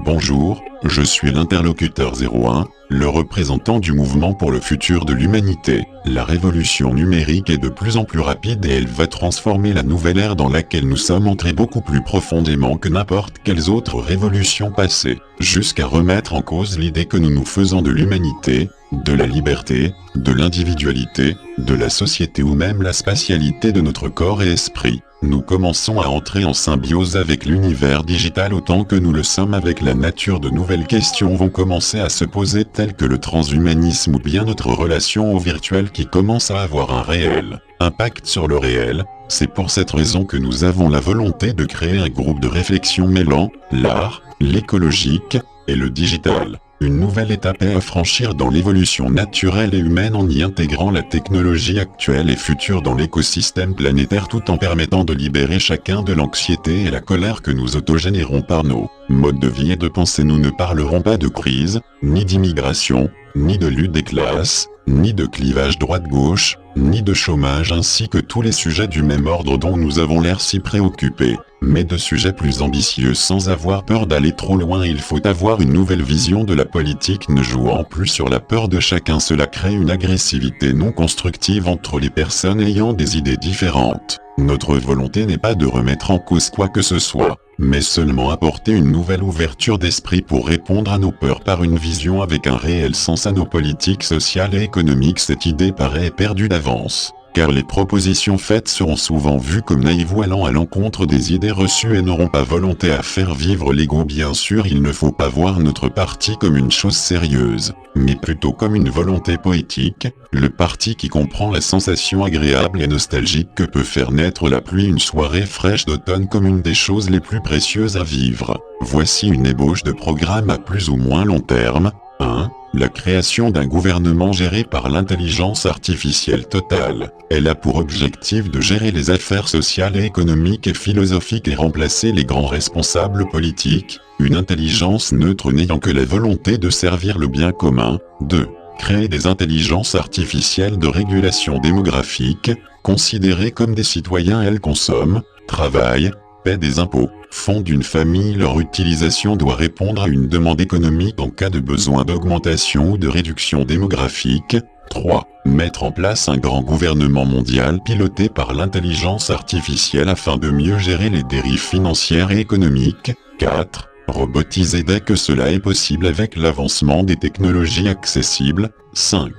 Bonjour, je suis l'interlocuteur 01, le représentant du mouvement pour le futur de l'humanité. La révolution numérique est de plus en plus rapide et elle va transformer la nouvelle ère dans laquelle nous sommes entrés beaucoup plus profondément que n'importe quelles autres révolutions passées, jusqu'à remettre en cause l'idée que nous nous faisons de l'humanité, de la liberté, de l'individualité, de la société ou même la spatialité de notre corps et esprit. Nous commençons à entrer en symbiose avec l'univers digital autant que nous le sommes avec la nature. De nouvelles questions vont commencer à se poser telles que le transhumanisme ou bien notre relation au virtuel qui commence à avoir un réel impact sur le réel. C'est pour cette raison que nous avons la volonté de créer un groupe de réflexion mêlant l'art, l'écologique et le digital. Une nouvelle étape est à franchir dans l'évolution naturelle et humaine en y intégrant la technologie actuelle et future dans l'écosystème planétaire tout en permettant de libérer chacun de l'anxiété et la colère que nous autogénérons par nos modes de vie et de pensée. Nous ne parlerons pas de crise, ni d'immigration, ni de lutte des classes, ni de clivage droite-gauche, ni de chômage ainsi que tous les sujets du même ordre dont nous avons l'air si préoccupés, mais de sujets plus ambitieux sans avoir peur d'aller trop loin. Il faut avoir une nouvelle vision de la politique ne jouant plus sur la peur de chacun. Cela crée une agressivité non constructive entre les personnes ayant des idées différentes. Notre volonté n'est pas de remettre en cause quoi que ce soit, mais seulement apporter une nouvelle ouverture d'esprit pour répondre à nos peurs par une vision avec un réel sens à nos politiques sociales et économiques. Cette idée paraît perdue d'avance, car les propositions faites seront souvent vues comme naïves ou allant à l'encontre des idées reçues et n'auront pas volonté à faire vivre l'ego. Bien sûr, il ne faut pas voir notre parti comme une chose sérieuse, mais plutôt comme une volonté poétique, le parti qui comprend la sensation agréable et nostalgique que peut faire naître la pluie. Une soirée fraîche d'automne comme une des choses les plus précieuses à vivre. Voici une ébauche de programme à plus ou moins long terme. 1. La création d'un gouvernement géré par l'intelligence artificielle totale. Elle a pour objectif de gérer les affaires sociales et économiques et philosophiques et remplacer les grands responsables politiques, une intelligence neutre n'ayant que la volonté de servir le bien commun. 2. Créer des intelligences artificielles de régulation démographique, considérées comme des citoyens. Elles consomment, travaillent, paient des impôts, fondent une famille. Leur utilisation doit répondre à une demande économique en cas de besoin d'augmentation ou de réduction démographique. 3. Mettre en place un grand gouvernement mondial piloté par l'intelligence artificielle afin de mieux gérer les dérives financières et économiques. 4. Robotiser dès que cela est possible avec l'avancement des technologies accessibles. 5.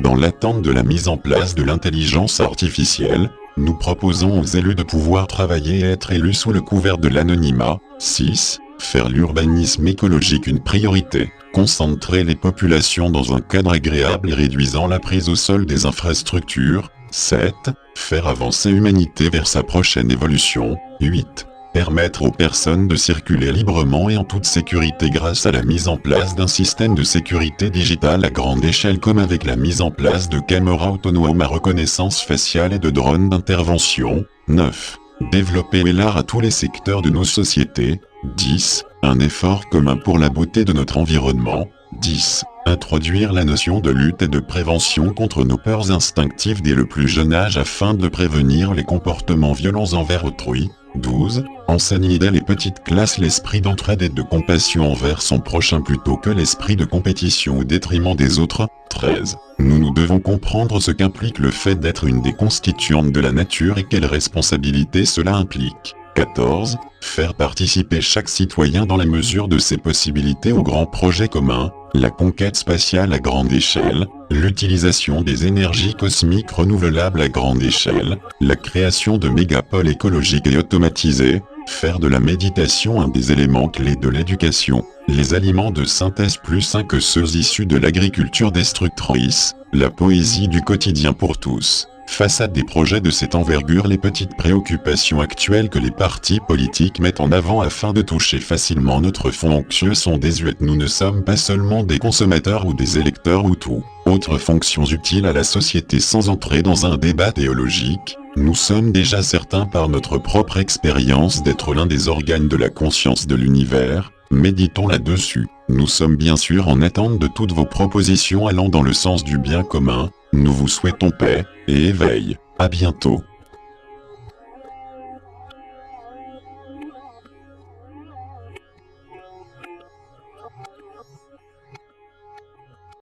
Dans l'attente de la mise en place de l'intelligence artificielle, nous proposons aux élus de pouvoir travailler et être élus sous le couvert de l'anonymat. 6. Faire l'urbanisme écologique une priorité. Concentrer les populations dans un cadre agréable et réduisant la prise au sol des infrastructures. 7. Faire avancer l'humanité vers sa prochaine évolution. 8. Permettre aux personnes de circuler librement et en toute sécurité grâce à la mise en place d'un système de sécurité digitale à grande échelle comme avec la mise en place de caméras autonomes à reconnaissance faciale et de drones d'intervention. 9. Développer l'art à tous les secteurs de nos sociétés. 10. Un effort commun pour la beauté de notre environnement. 10. Introduire la notion de lutte et de prévention contre nos peurs instinctives dès le plus jeune âge afin de prévenir les comportements violents envers autrui. 12. Enseigner dès les petites classes l'esprit d'entraide et de compassion envers son prochain plutôt que l'esprit de compétition au détriment des autres. 13. Nous devons comprendre ce qu'implique le fait d'être une des constituantes de la nature et quelle responsabilité cela implique. 14. Faire participer chaque citoyen dans la mesure de ses possibilités au grand projet commun, la conquête spatiale à grande échelle, l'utilisation des énergies cosmiques renouvelables à grande échelle, la création de mégapoles écologiques et automatisés, faire de la méditation un des éléments clés de l'éducation, les aliments de synthèse plus sains que ceux issus de l'agriculture destructrice, la poésie du quotidien pour tous. Face à des projets de cette envergure, les petites préoccupations actuelles que les partis politiques mettent en avant afin de toucher facilement notre fond anxieux sont désuètes. Nous ne sommes pas seulement des consommateurs ou des électeurs ou tout autres fonctions utiles à la société. Sans entrer dans un débat théologique, nous sommes déjà certains par notre propre expérience d'être l'un des organes de la conscience de l'univers. Méditons là-dessus. Nous sommes bien sûr en attente de toutes vos propositions allant dans le sens du bien commun. Nous vous souhaitons paix et éveil. À bientôt.